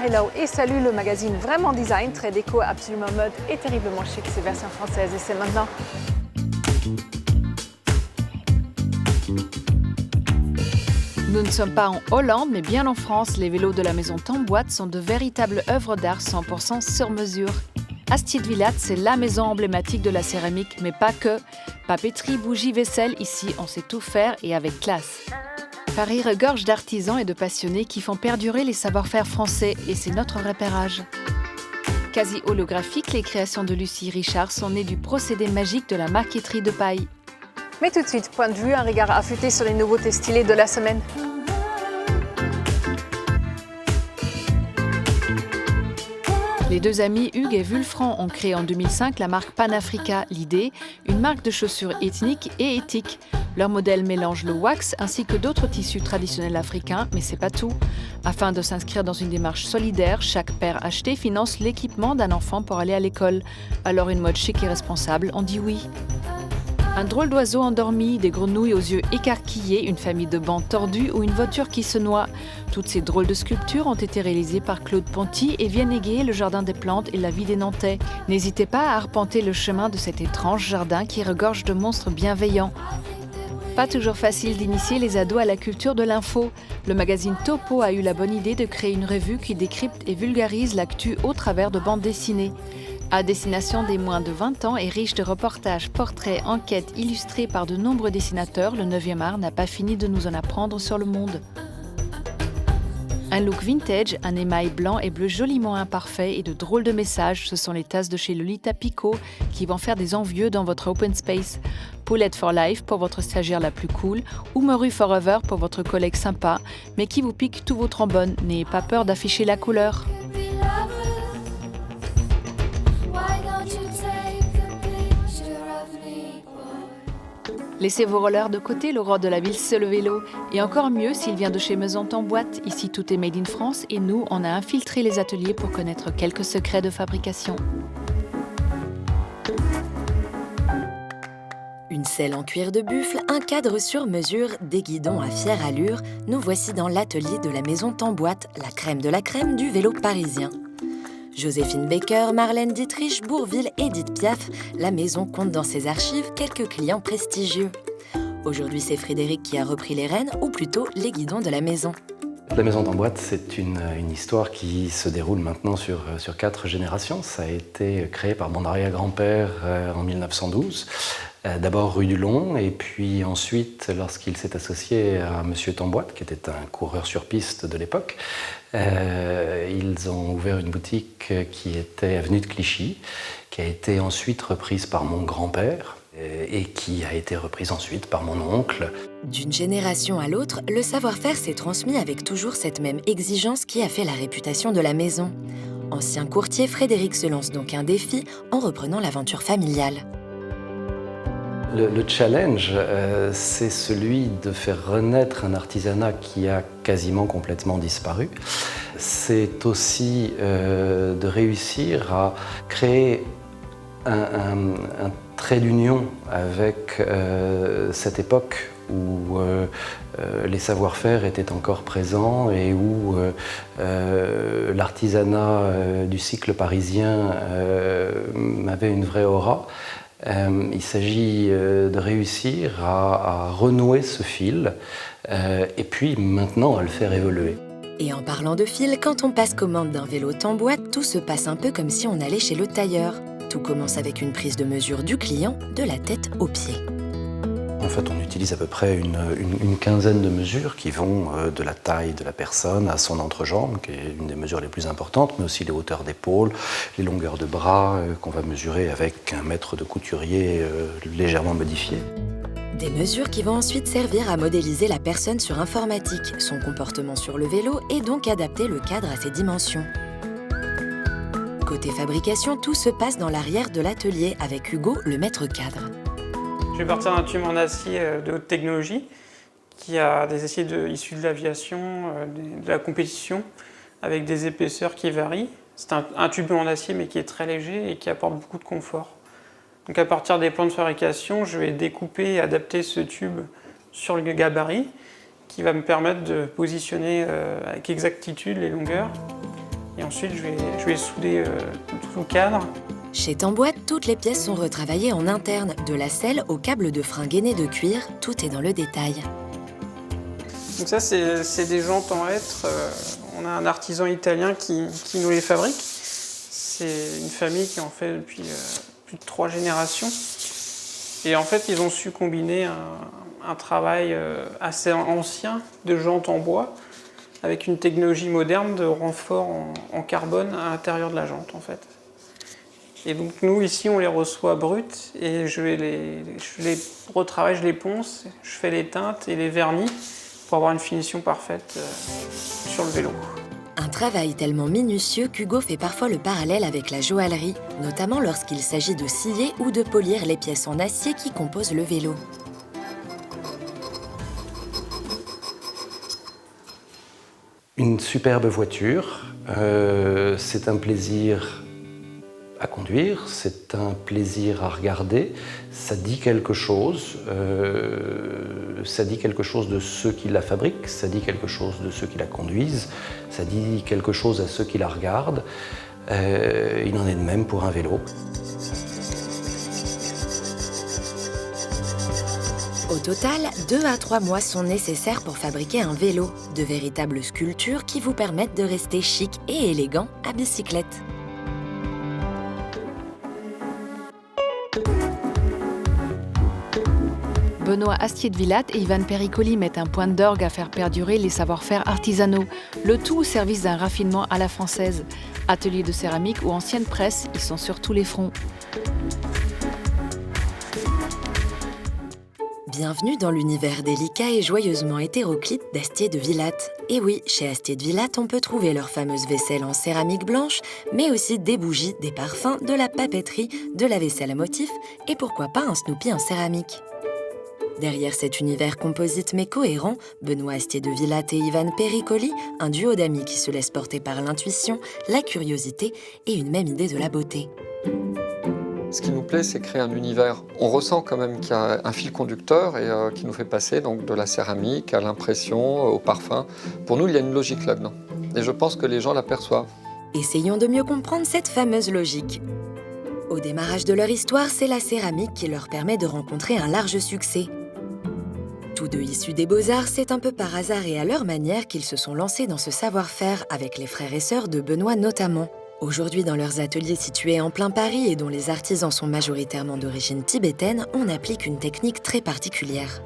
hello et salut le magazine vraiment design, très déco, absolument mode et terriblement chic, c'est version française et c'est maintenant. Nous ne sommes pas en Hollande, mais bien en France. Les vélos de la maison Tamboite sont de véritables œuvres d'art 100% sur mesure. Astier-de-Villate, c'est la maison emblématique de la céramique, mais pas que. Papeterie, bougies, vaisselle, ici on sait tout faire et avec classe. Paris regorge d'artisans et de passionnés qui font perdurer les savoir-faire français et c'est notre repérage. Quasi holographiques, les créations de Lucie Richard sont nées du procédé magique de la marqueterie de paille. Mais tout de suite, point de vue, un regard affûté sur les nouveautés stylées de la semaine. Les deux amis Hugues et Vulfran ont créé en 2005 la marque Panafrica. L'idée, une marque de chaussures ethniques et éthiques. Leur modèle mélange le wax ainsi que d'autres tissus traditionnels africains, mais c'est pas tout. Afin de s'inscrire dans une démarche solidaire, chaque paire achetée finance l'équipement d'un enfant pour aller à l'école. Alors une mode chic et responsable, on dit oui. Un drôle d'oiseau endormi, des grenouilles aux yeux écarquillés, une famille de bancs tordus ou une voiture qui se noie. Toutes ces drôles de sculptures ont été réalisées par Claude Ponty et viennent égayer le jardin des plantes et la vie des Nantais. N'hésitez pas à arpenter le chemin de cet étrange jardin qui regorge de monstres bienveillants. Pas toujours facile d'initier les ados à la culture de l'info. Le magazine Topo a eu la bonne idée de créer une revue qui décrypte et vulgarise l'actu au travers de bandes dessinées. À destination des moins de 20 ans et riche de reportages, portraits, enquêtes illustrés par de nombreux dessinateurs, le 9e art n'a pas fini de nous en apprendre sur le monde. Un look vintage, un émail blanc et bleu joliment imparfait et de drôles de messages, ce sont les tasses de chez Lolita Pico qui vont faire des envieux dans votre open space. Poulette for life pour votre stagiaire la plus cool ou Morue forever pour votre collègue sympa, mais qui vous pique tous vos trombones. N'ayez pas peur d'afficher la couleur. Laissez vos rollers de côté, l'aurore de la ville, c'est le vélo. Et encore mieux s'il vient de chez Maison Tamboite. Ici, tout est made in France et nous, on a infiltré les ateliers pour connaître quelques secrets de fabrication. Une selle en cuir de buffle, un cadre sur mesure, des guidons à fière allure. Nous voici dans l'atelier de la Maison Tamboite, la crème de la crème du vélo parisien. Joséphine Baker, Marlène Dietrich, Bourvil, Edith Piaf, la maison compte dans ses archives quelques clients prestigieux. Aujourd'hui, c'est Frédéric qui a repris les rênes, ou plutôt les guidons de la maison. La Maison Tamboite, c'est une histoire qui se déroule maintenant sur 4 générations. Ça a été créé par mon arrière-grand-père en 1912. D'abord rue du Long, et puis ensuite, lorsqu'il s'est associé à Monsieur Tamboite, qui était un coureur sur piste de l'époque, ils ont ouvert une boutique qui était avenue de Clichy, qui a été ensuite reprise par mon grand-père et qui a été reprise ensuite par mon oncle. D'une génération à l'autre, le savoir-faire s'est transmis avec toujours cette même exigence qui a fait la réputation de la maison. Ancien courtier, Frédéric se lance donc un défi en reprenant l'aventure familiale. Le challenge, c'est celui de faire renaître un artisanat qui a quasiment complètement disparu. C'est aussi de réussir à créer un trait d'union avec cette époque où les savoir-faire étaient encore présents et où l'artisanat du cycle parisien avait une vraie aura. Il s'agit de réussir à renouer ce fil et puis maintenant à le faire évoluer. Et en parlant de fil, quand on passe commande d'un vélo Tamboite, tout se passe un peu comme si on allait chez le tailleur. Tout commence avec une prise de mesure du client, de la tête aux pieds. En fait, on utilise à peu près une quinzaine de mesures qui vont de la taille de la personne à son entrejambe, qui est une des mesures les plus importantes, mais aussi les hauteurs d'épaule, les longueurs de bras qu'on va mesurer avec un mètre de couturier légèrement modifié. Des mesures qui vont ensuite servir à modéliser la personne sur informatique, son comportement sur le vélo et donc adapter le cadre à ses dimensions. Côté fabrication, tout se passe dans l'arrière de l'atelier avec Hugo, le maître cadre. Je vais partir d'un tube en acier de haute technologie qui a des aciers issus de l'aviation, de la compétition, avec des épaisseurs qui varient. C'est un tube en acier mais qui est très léger et qui apporte beaucoup de confort. Donc à partir des plans de fabrication, je vais découper et adapter ce tube sur le gabarit qui va me permettre de positionner avec exactitude les longueurs. Et ensuite, je vais souder tout le cadre. Chez Tamboite, toutes les pièces sont retravaillées en interne, de la selle au câble de frein gainé de cuir, tout est dans le détail. Donc ça, c'est des jantes en hêtre. On a un artisan italien qui nous les fabrique. C'est une famille qui en fait depuis plus de 3 générations. Et en fait, ils ont su combiner un travail assez ancien de jantes en bois avec une technologie moderne de renfort en carbone à l'intérieur de la jante, en fait. Et donc nous, ici, on les reçoit brutes et je les retravaille, je les ponce, je fais les teintes et les vernis pour avoir une finition parfaite sur le vélo. Un travail tellement minutieux qu'Hugo fait parfois le parallèle avec la joaillerie, notamment lorsqu'il s'agit de scier ou de polir les pièces en acier qui composent le vélo. Une superbe voiture, c'est un plaisir à conduire, c'est un plaisir à regarder, ça dit quelque chose de ceux qui la fabriquent, ça dit quelque chose de ceux qui la conduisent, ça dit quelque chose à ceux qui la regardent. Il en est de même pour un vélo. Au total, 2 à 3 mois sont nécessaires pour fabriquer un vélo, de véritables sculptures qui vous permettent de rester chic et élégant à bicyclette. Benoît Astier de Villatte et Ivan Pericoli mettent un point d'orgue à faire perdurer les savoir-faire artisanaux, le tout au service d'un raffinement à la française. Ateliers de céramique ou anciennes presses, ils sont sur tous les fronts. Bienvenue dans l'univers délicat et joyeusement hétéroclite d'Astier de Villatte. Et oui, chez Astier de Villatte, on peut trouver leur fameuse vaisselle en céramique blanche, mais aussi des bougies, des parfums, de la papeterie, de la vaisselle à motifs et pourquoi pas un Snoopy en céramique. Derrière cet univers composite mais cohérent, Benoît Astier de Villatte et Ivan Pericoli, un duo d'amis qui se laissent porter par l'intuition, la curiosité et une même idée de la beauté. Ce qui nous plaît, c'est créer un univers. On ressent quand même qu'il y a un fil conducteur et qui nous fait passer donc, de la céramique à l'impression, au parfum. Pour nous, il y a une logique là-dedans. Et je pense que les gens l'aperçoivent. Essayons de mieux comprendre cette fameuse logique. Au démarrage de leur histoire, c'est la céramique qui leur permet de rencontrer un large succès. Tous deux issus des Beaux-Arts, c'est un peu par hasard et à leur manière qu'ils se sont lancés dans ce savoir-faire avec les frères et sœurs de Benoît notamment. Aujourd'hui, dans leurs ateliers situés en plein Paris et dont les artisans sont majoritairement d'origine tibétaine, on applique une technique très particulière.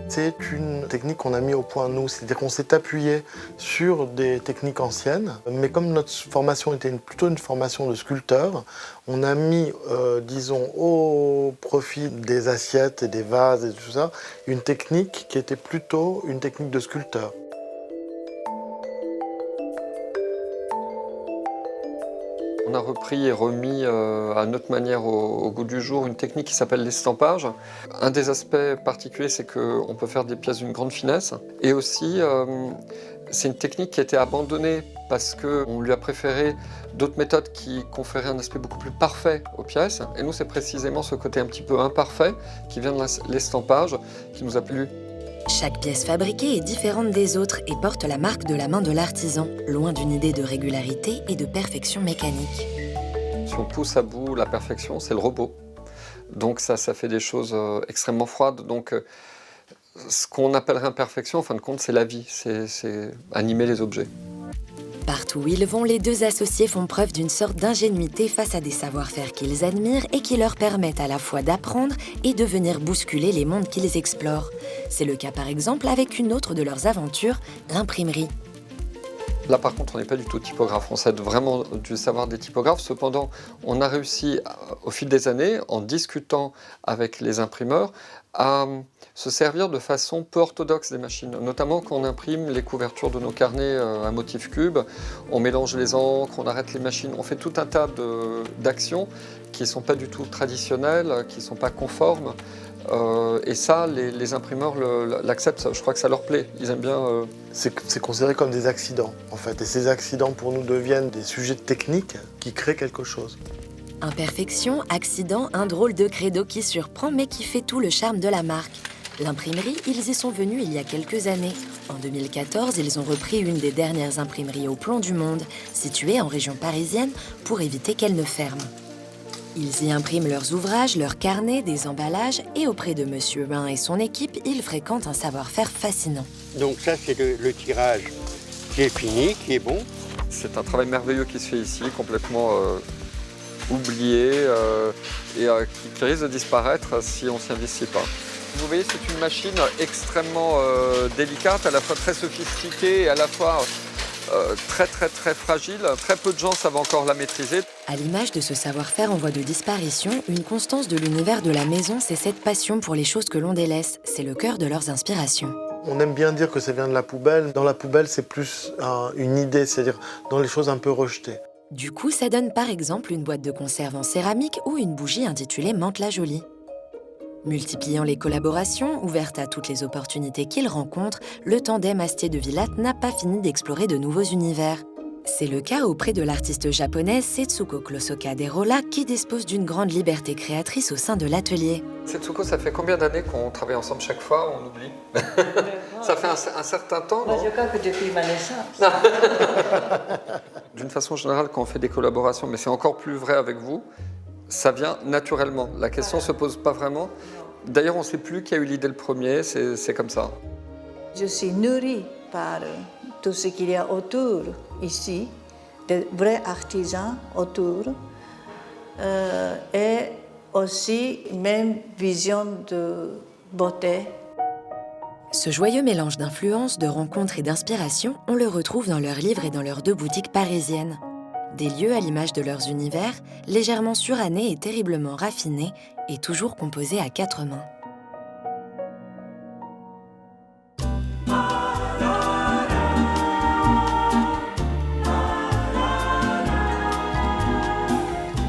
C'est une technique qu'on a mis au point nous, c'est-à-dire qu'on s'est appuyé sur des techniques anciennes, mais comme notre formation était plutôt une formation de sculpteur, on a mis, disons, au profit des assiettes et des vases et tout ça, une technique qui était plutôt une technique de sculpteur. On a repris et remis à notre manière au goût du jour une technique qui s'appelle l'estampage. Un des aspects particuliers, c'est qu'on peut faire des pièces d'une grande finesse. Et aussi, c'est une technique qui a été abandonnée parce qu'on lui a préféré d'autres méthodes qui conféraient un aspect beaucoup plus parfait aux pièces. Et nous, c'est précisément ce côté un petit peu imparfait qui vient de l'estampage qui nous a plu. Chaque pièce fabriquée est différente des autres et porte la marque de la main de l'artisan, loin d'une idée de régularité et de perfection mécanique. Si on pousse à bout la perfection, c'est le robot. Donc ça fait des choses extrêmement froides. Donc ce qu'on appellerait imperfection, en fin de compte, c'est la vie, c'est animer les objets. Partout où ils vont, les deux associés font preuve d'une sorte d'ingénuité face à des savoir-faire qu'ils admirent et qui leur permettent à la fois d'apprendre et de venir bousculer les mondes qu'ils explorent. C'est le cas par exemple avec une autre de leurs aventures, l'imprimerie. Là par contre on n'est pas du tout typographe, on s'aide vraiment du savoir des typographes. Cependant on a réussi au fil des années, en discutant avec les imprimeurs, à se servir de façon peu orthodoxe des machines. Notamment quand on imprime les couvertures de nos carnets à motif cube, on mélange les encres, on arrête les machines, on fait tout un tas d'actions qui ne sont pas du tout traditionnelles, qui ne sont pas conformes. Et ça, les imprimeurs l'acceptent, je crois que ça leur plaît, ils aiment bien... C'est considéré comme des accidents, en fait. Et ces accidents, pour nous, deviennent des sujets techniques qui créent quelque chose. Imperfection, accident, un drôle de credo qui surprend mais qui fait tout le charme de la marque. L'imprimerie, ils y sont venus il y a quelques années. En 2014, ils ont repris une des dernières imprimeries au plomb du monde, située en région parisienne, pour éviter qu'elle ne ferme. Ils y impriment leurs ouvrages, leurs carnets, des emballages, et auprès de Monsieur Bain et son équipe, ils fréquentent un savoir-faire fascinant. Donc ça, c'est le tirage qui est fini, qui est bon. C'est un travail merveilleux qui se fait ici, complètement oublié et qui risque de disparaître si on ne s'y investit pas. Vous voyez, c'est une machine extrêmement délicate, à la fois très sophistiquée et à la fois très fragile. Très peu de gens savent encore la maîtriser. À l'image de ce savoir-faire en voie de disparition, une constance de l'univers de la maison, c'est cette passion pour les choses que l'on délaisse. C'est le cœur de leurs inspirations. On aime bien dire que ça vient de la poubelle. Dans la poubelle, c'est plus une idée, c'est-à-dire dans les choses un peu rejetées. Du coup, ça donne par exemple une boîte de conserve en céramique ou une bougie intitulée Mantes-la-Jolie. Multipliant les collaborations, ouvertes à toutes les opportunités qu'ils rencontrent, le tandem Astier de Villatte n'a pas fini d'explorer de nouveaux univers. C'est le cas auprès de l'artiste japonaise Setsuko Klosoka Derola qui dispose d'une grande liberté créatrice au sein de l'atelier. Setsuko, ça fait combien d'années qu'on travaille ensemble chaque fois? On oublie. Ça fait un certain temps, non? Je crois que depuis ma naissance. D'une façon générale, quand on fait des collaborations, mais c'est encore plus vrai avec vous, ça vient naturellement. La question ne se pose pas vraiment. D'ailleurs, on ne sait plus qui a eu l'idée le premier, c'est comme ça. Je suis nourrie par tout ce qu'il y a autour ici, de vrais artisans autour, et aussi une même vision de beauté. Ce joyeux mélange d'influences, de rencontres et d'inspiration, on le retrouve dans leurs livres et dans leurs 2 boutiques parisiennes. Des lieux à l'image de leurs univers, légèrement surannés et terriblement raffinés, et toujours composés à 4 mains.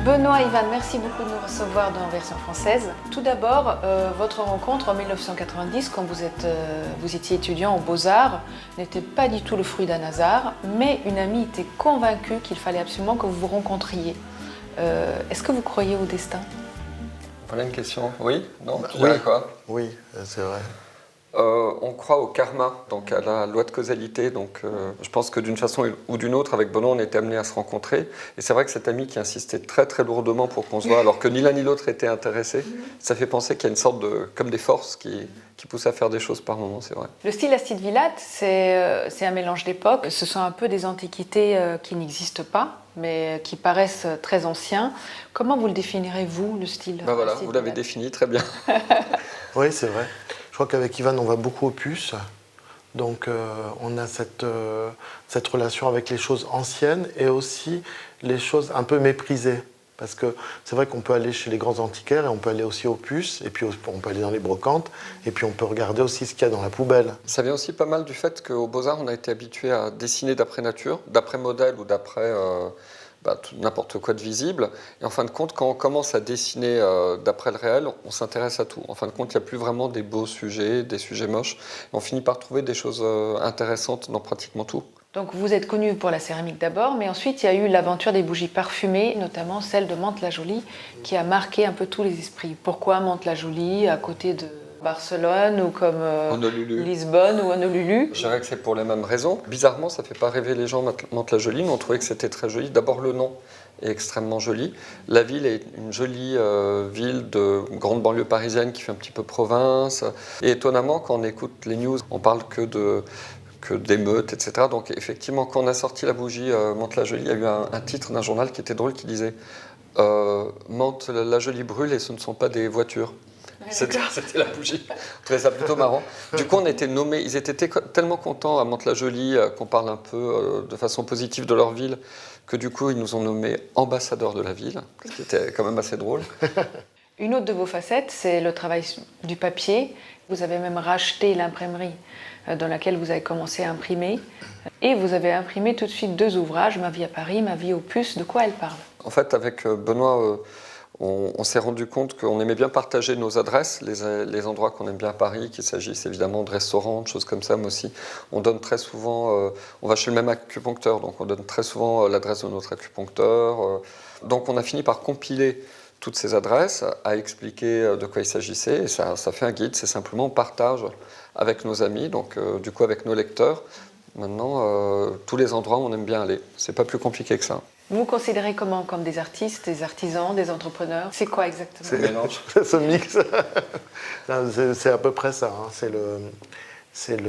Benoît, Ivan, merci beaucoup de nous recevoir dans Version française. Tout d'abord, votre rencontre en 1990, quand vous étiez étudiant aux Beaux-Arts, n'était pas du tout le fruit d'un hasard, mais une amie était convaincue qu'il fallait absolument que vous vous rencontriez. Est-ce que vous croyez au destin? Voilà une question. Oui? Non? Tu Oui. dirais quoi? Oui, c'est vrai. On croit au karma, donc à la loi de causalité. Donc, je pense que d'une façon ou d'une autre, avec Benoît, on était amenés à se rencontrer. Et c'est vrai que cet ami qui insistait très lourdement pour qu'on se voit, alors que ni l'un ni l'autre était intéressé, ça fait penser qu'il y a une sorte de, comme des forces qui poussent à faire des choses par moments, c'est vrai. Le style Astier de Villatte, c'est un mélange d'époques. Ce sont un peu des antiquités qui n'existent pas, mais qui paraissent très anciens. Comment vous le définirez, vous, le style Ben voilà, Astier de vous l'avez Villatte? défini très bien. Oui, c'est vrai. Je crois qu'avec Ivan, on va beaucoup aux puces. Donc, on a cette relation avec les choses anciennes et aussi les choses un peu méprisées. Parce que c'est vrai qu'on peut aller chez les grands antiquaires et on peut aller aussi aux puces, et puis on peut aller dans les brocantes, et puis on peut regarder aussi ce qu'il y a dans la poubelle. Ça vient aussi pas mal du fait qu'aux Beaux-Arts, on a été habitué à dessiner d'après nature, d'après modèle ou d'après n'importe quoi de visible. Et en fin de compte, quand on commence à dessiner d'après le réel, on s'intéresse à tout. En fin de compte, il n'y a plus vraiment des beaux sujets, des sujets moches. Et on finit par trouver des choses intéressantes dans pratiquement tout. Donc vous êtes connu pour la céramique d'abord, mais ensuite il y a eu l'aventure des bougies parfumées, notamment celle de Mantes-la-Jolie, qui a marqué un peu tous les esprits. Pourquoi Mantes-la-Jolie, à côté de Barcelone ou comme Lisbonne ou Honolulu? Je dirais que c'est pour les mêmes raisons. Bizarrement, ça ne fait pas rêver les gens Mantes-la-Jolie, mais on trouvait que c'était très joli. D'abord, le nom est extrêmement joli. La ville est une jolie ville de grande banlieue parisienne qui fait un petit peu province. Et étonnamment, quand on écoute les news, on parle que d'émeutes, etc. Donc effectivement, quand on a sorti la bougie Mantes-la-Jolie, il y a eu un titre d'un journal qui était drôle qui disait Mantes-la-Jolie brûle et ce ne sont pas des voitures. C'était la bougie. Je trouvais ça plutôt marrant. Du coup, on était nommés. Ils étaient tellement contents à Mantes-la-Jolie qu'on parle un peu de façon positive de leur ville que du coup, ils nous ont nommés ambassadeurs de la ville, ce qui était quand même assez drôle. Une autre de vos facettes, c'est le travail du papier. Vous avez même racheté l'imprimerie dans laquelle vous avez commencé à imprimer. Et vous avez imprimé tout de suite 2 ouvrages, Ma vie à Paris, Ma vie aux puces. De quoi elles parlent? En fait, avec Benoît, on s'est rendu compte qu'on aimait bien partager nos adresses, les endroits qu'on aime bien à Paris, qu'il s'agisse évidemment de restaurants, de choses comme ça, mais aussi on donne très souvent, on va chez le même acupuncteur, donc on donne très souvent l'adresse de notre acupuncteur. Donc on a fini par compiler toutes ces adresses, a expliqué de quoi il s'agissait, et ça fait un guide. C'est simplement on partage avec nos amis, donc du coup avec nos lecteurs. Maintenant, tous les endroits où on aime bien aller. C'est pas plus compliqué que ça. Vous vous considérez comment? Comme des artistes, des artisans, des entrepreneurs? C'est quoi exactement? C'est mélange. Ce mix. C'est à peu près ça. Hein. C'est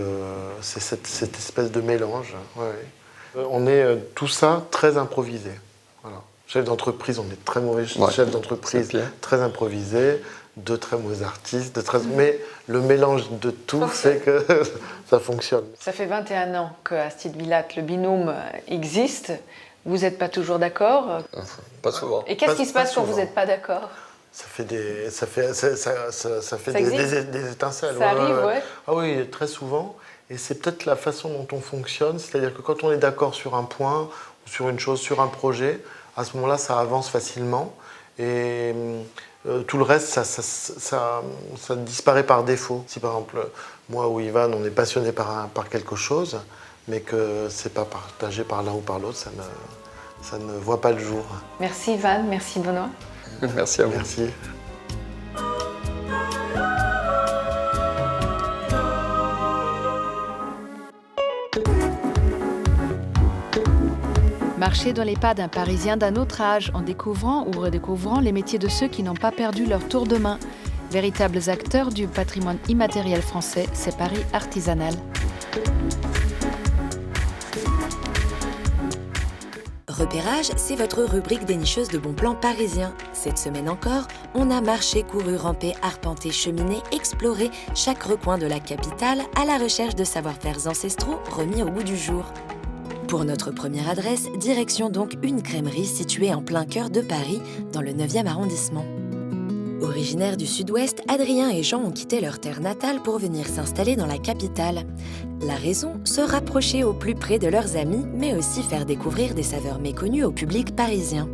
cette espèce de mélange. Ouais. On est tout ça très improvisé. Voilà. Chef d'entreprise, on est très mauvais chef d'entreprise, très improvisé, de très mauvais artistes, mais le mélange de tout fait que ça fonctionne. Ça fait 21 ans qu'à Stidvilat, le binôme existe. Vous n'êtes pas toujours d'accord? Pas souvent. Et qu'est-ce qui se passe quand vous n'êtes pas d'accord? Ça fait des étincelles. Ça arrive, ouais. Ah oui, très souvent. Et c'est peut-être la façon dont on fonctionne. C'est-à-dire que quand on est d'accord sur un point, ou sur une chose, sur un projet, à ce moment-là, ça avance facilement. Et tout le reste, ça disparaît par défaut. Si par exemple, moi ou Ivan, on est passionné par quelque chose, mais que c'est pas partagé par l'un ou par l'autre, ça ne voit pas le jour. Merci Ivan, merci Benoît. Merci à vous. Merci. Marcher dans les pas d'un Parisien d'un autre âge en découvrant ou redécouvrant les métiers de ceux qui n'ont pas perdu leur tour de main. Véritables acteurs du patrimoine immatériel français, c'est Paris artisanal. Repérage, c'est votre rubrique dénicheuse de bons plans parisiens. Cette semaine encore, on a marché, couru, rampé, arpenté, cheminé, exploré chaque recoin de la capitale à la recherche de savoir-faire ancestraux remis au goût du jour. Pour notre première adresse, direction donc une crèmerie située en plein cœur de Paris, dans le 9e arrondissement. Originaires du sud-ouest, Adrien et Jean ont quitté leur terre natale pour venir s'installer dans la capitale. La raison, se rapprocher au plus près de leurs amis, mais aussi faire découvrir des saveurs méconnues au public parisien.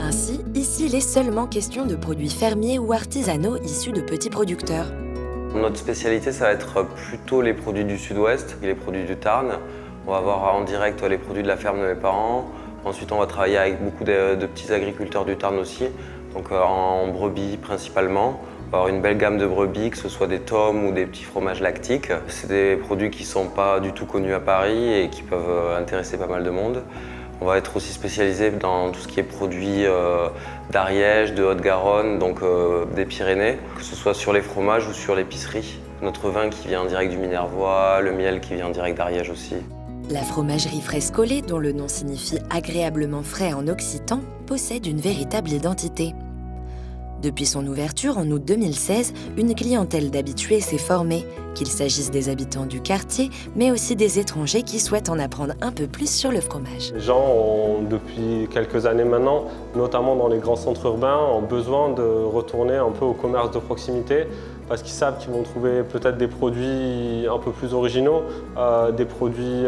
Ainsi, ici, il est seulement question de produits fermiers ou artisanaux issus de petits producteurs. Notre spécialité, ça va être plutôt les produits du sud-ouest et les produits du Tarn. On va avoir en direct les produits de la ferme de mes parents. Ensuite, on va travailler avec beaucoup de petits agriculteurs du Tarn aussi. Donc en brebis principalement. On va avoir une belle gamme de brebis, que ce soit des tomes ou des petits fromages lactiques. C'est des produits qui ne sont pas du tout connus à Paris et qui peuvent intéresser pas mal de monde. On va être aussi spécialisé dans tout ce qui est produits d'Ariège, de Haute-Garonne, donc des Pyrénées, que ce soit sur les fromages ou sur l'épicerie. Notre vin qui vient direct du Minervois, le miel qui vient direct d'Ariège aussi. La fromagerie Frescolée, dont le nom signifie agréablement frais en occitan, possède une véritable identité. Depuis son ouverture en août 2016, une clientèle d'habitués s'est formée, qu'il s'agisse des habitants du quartier, mais aussi des étrangers qui souhaitent en apprendre un peu plus sur le fromage. Les gens ont, depuis quelques années maintenant, notamment dans les grands centres urbains, ont besoin de retourner un peu au commerce de proximité parce qu'ils savent qu'ils vont trouver peut-être des produits un peu plus originaux, des produits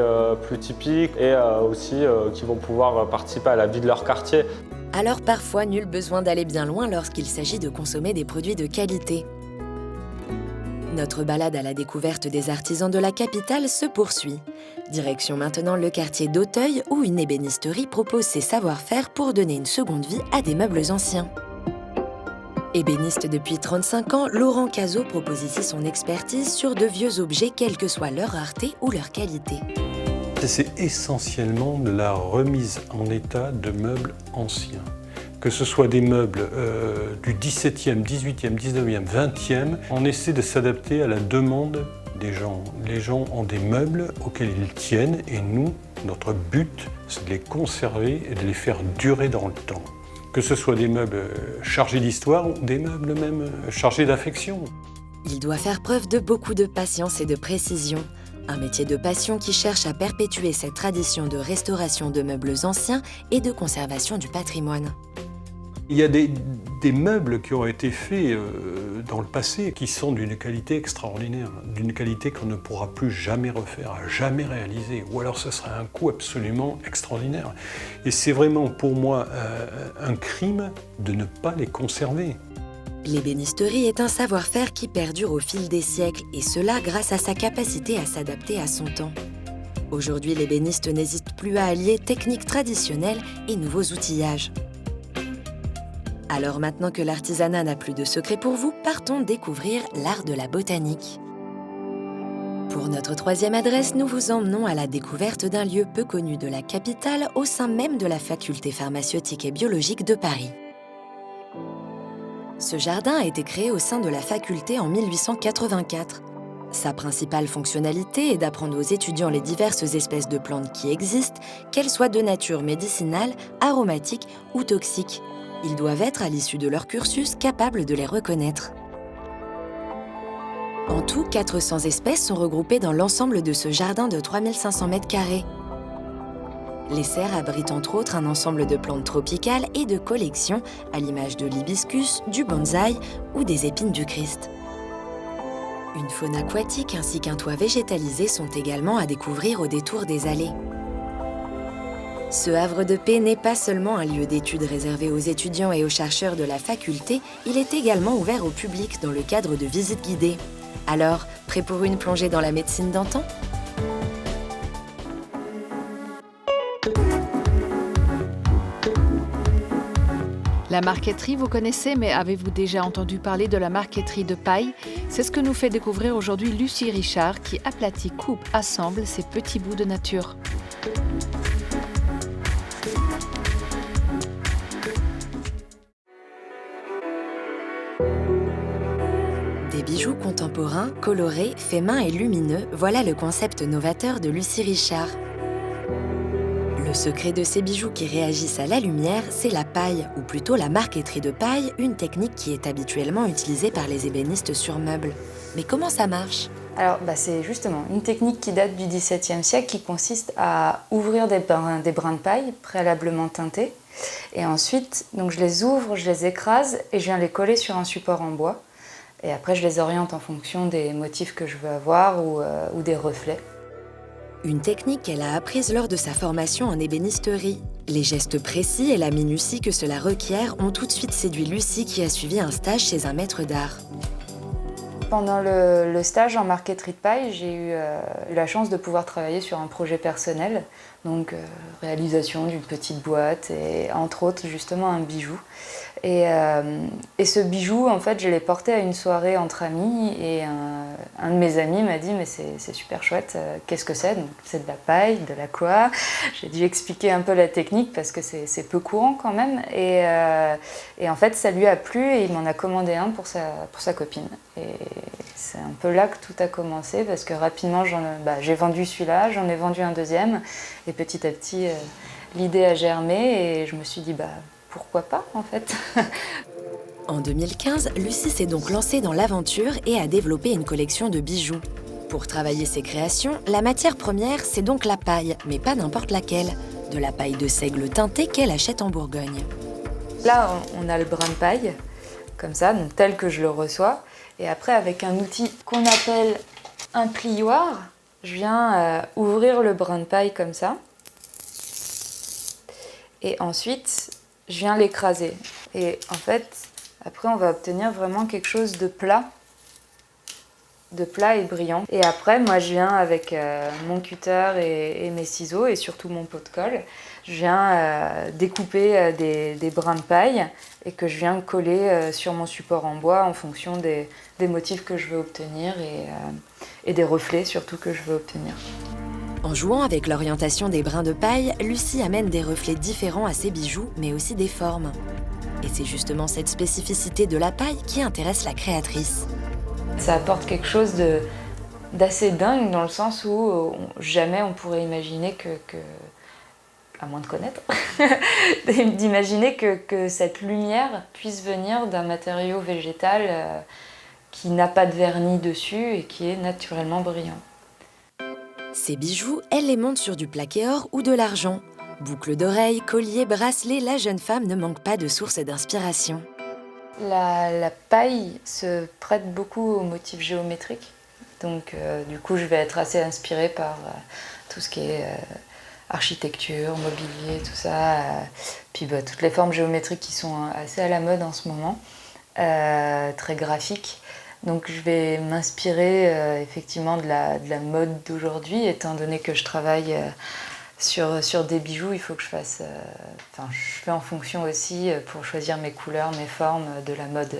plus typiques et aussi qui vont pouvoir participer à la vie de leur quartier. Alors parfois, nul besoin d'aller bien loin lorsqu'il s'agit de consommer des produits de qualité. Notre balade à la découverte des artisans de la capitale se poursuit. Direction maintenant le quartier d'Auteuil où une ébénisterie propose ses savoir-faire pour donner une seconde vie à des meubles anciens. Ébéniste depuis 35 ans, Laurent Cazot propose ici son expertise sur de vieux objets, quelle que soit leur rareté ou leur qualité. C'est essentiellement de la remise en état de meubles anciens. Que ce soit des meubles du 17e, 18e, 19e, 20e, on essaie de s'adapter à la demande des gens. Les gens ont des meubles auxquels ils tiennent et nous, notre but, c'est de les conserver et de les faire durer dans le temps. Que ce soit des meubles chargés d'histoire ou des meubles même chargés d'affection. Il doit faire preuve de beaucoup de patience et de précision. Un métier de passion qui cherche à perpétuer cette tradition de restauration de meubles anciens et de conservation du patrimoine. Il y a des meubles qui ont été faits dans le passé qui sont d'une qualité extraordinaire, d'une qualité qu'on ne pourra plus jamais refaire, jamais réaliser, ou alors ce sera un coût absolument extraordinaire. Et c'est vraiment pour moi un crime de ne pas les conserver. L'ébénisterie est un savoir-faire qui perdure au fil des siècles, et cela grâce à sa capacité à s'adapter à son temps. Aujourd'hui, l'ébéniste n'hésite plus à allier techniques traditionnelles et nouveaux outillages. Alors maintenant que l'artisanat n'a plus de secret pour vous, partons découvrir l'art de la botanique. Pour notre troisième adresse, nous vous emmenons à la découverte d'un lieu peu connu de la capitale au sein même de la faculté pharmaceutique et biologique de Paris. Ce jardin a été créé au sein de la faculté en 1884. Sa principale fonctionnalité est d'apprendre aux étudiants les diverses espèces de plantes qui existent, qu'elles soient de nature médicinale, aromatique ou toxique. Ils doivent être, à l'issue de leur cursus, capables de les reconnaître. En tout, 400 espèces sont regroupées dans l'ensemble de ce jardin de 3500 m². Les serres abritent entre autres un ensemble de plantes tropicales et de collections, à l'image de l'hibiscus, du bonsaï ou des épines du Christ. Une faune aquatique ainsi qu'un toit végétalisé sont également à découvrir au détour des allées. Ce havre de paix n'est pas seulement un lieu d'études réservé aux étudiants et aux chercheurs de la faculté, il est également ouvert au public dans le cadre de visites guidées. Alors, prêt pour une plongée dans la médecine d'antan ? La marqueterie, vous connaissez, mais avez-vous déjà entendu parler de la marqueterie de paille ? C'est ce que nous fait découvrir aujourd'hui Lucie Richard, qui aplatit, coupe, assemble ces petits bouts de nature. Des bijoux contemporains, colorés, faits main et lumineux, voilà le concept novateur de Lucie Richard. Le secret de ces bijoux qui réagissent à la lumière, c'est la paille, ou plutôt la marqueterie de paille, une technique qui est habituellement utilisée par les ébénistes sur meubles. Mais comment ça marche ? Alors, c'est justement une technique qui date du XVIIe siècle qui consiste à ouvrir des brins de paille préalablement teintés. Et ensuite, donc je les ouvre, je les écrase et je viens les coller sur un support en bois. Et après, je les oriente en fonction des motifs que je veux avoir ou des reflets. Une technique qu'elle a apprise lors de sa formation en ébénisterie. Les gestes précis et la minutie que cela requiert ont tout de suite séduit Lucie qui a suivi un stage chez un maître d'art. Pendant le stage en marqueterie de paille, j'ai eu la chance de pouvoir travailler sur un projet personnel, donc réalisation d'une petite boîte et entre autres justement un bijou. Et ce bijou, en fait, je l'ai porté à une soirée entre amis et un de mes amis m'a dit « mais c'est super chouette, qu'est-ce que c'est ?» Donc c'est de la paille, de la quoi. J'ai dû expliquer un peu la technique parce que c'est peu courant quand même. Et en fait, ça lui a plu et il m'en a commandé un pour sa copine. Et c'est un peu là que tout a commencé parce que rapidement, j'ai vendu celui-là, j'en ai vendu un deuxième. Et petit à petit, l'idée a germé et je me suis dit pourquoi pas en fait. En 2015, Lucie s'est donc lancée dans l'aventure et a développé une collection de bijoux. Pour travailler ses créations, la matière première, c'est donc la paille, mais pas n'importe laquelle. De la paille de seigle teintée qu'elle achète en Bourgogne. Là, on a le brin de paille, comme ça, donc tel que je le reçois. Et après, avec un outil qu'on appelle un plioir, je viens ouvrir le brin de paille comme ça. Et ensuite, je viens l'écraser. Et en fait, après, on va obtenir vraiment quelque chose de plat et brillant. Et après, moi, je viens avec mon cutter et mes ciseaux, et surtout mon pot de colle, je viens découper des brins de paille et que je viens coller sur mon support en bois en fonction des motifs que je veux obtenir et des reflets surtout que je veux obtenir. En jouant avec l'orientation des brins de paille, Lucie amène des reflets différents à ses bijoux, mais aussi des formes. Et c'est justement cette spécificité de la paille qui intéresse la créatrice. Ça apporte quelque chose d'assez dingue dans le sens où jamais on pourrait imaginer à moins de connaître, d'imaginer que cette lumière puisse venir d'un matériau végétal qui n'a pas de vernis dessus et qui est naturellement brillant. Ces bijoux, elle les monte sur du plaqué or ou de l'argent. Boucles d'oreilles, colliers, bracelets, la jeune femme ne manque pas de sources d'inspiration. La paille se prête beaucoup aux motifs géométriques. Donc du coup, je vais être assez inspirée par tout ce qui est architecture, mobilier, tout ça. Puis toutes les formes géométriques qui sont assez à la mode en ce moment, très graphiques. Donc je vais m'inspirer effectivement de la mode d'aujourd'hui, étant donné que je travaille Sur des bijoux, il faut que je fasse... je fais en fonction aussi pour choisir mes couleurs, mes formes de la mode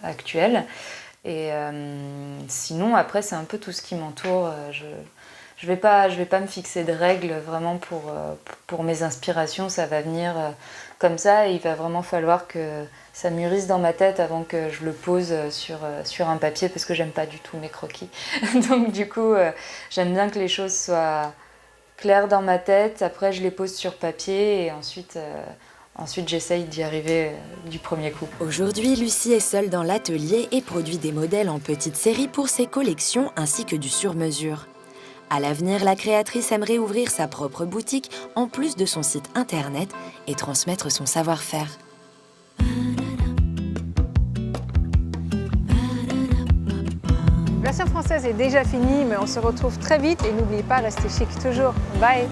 actuelle. Et sinon, après, c'est un peu tout ce qui m'entoure. Je vais pas me fixer de règles vraiment pour mes inspirations. Ça va venir comme ça et il va vraiment falloir que ça mûrisse dans ma tête avant que je le pose sur un papier parce que j'aime pas du tout mes croquis. Donc du coup, j'aime bien que les choses soient claires dans ma tête. Après, je les pose sur papier et ensuite j'essaye d'y arriver du premier coup. Aujourd'hui, Lucie est seule dans l'atelier et produit des modèles en petite série pour ses collections ainsi que du sur-mesure. À l'avenir, la créatrice aimerait ouvrir sa propre boutique en plus de son site internet et transmettre son savoir-faire. La version française est déjà finie, mais on se retrouve très vite et n'oubliez pas, restez chic toujours. Bye!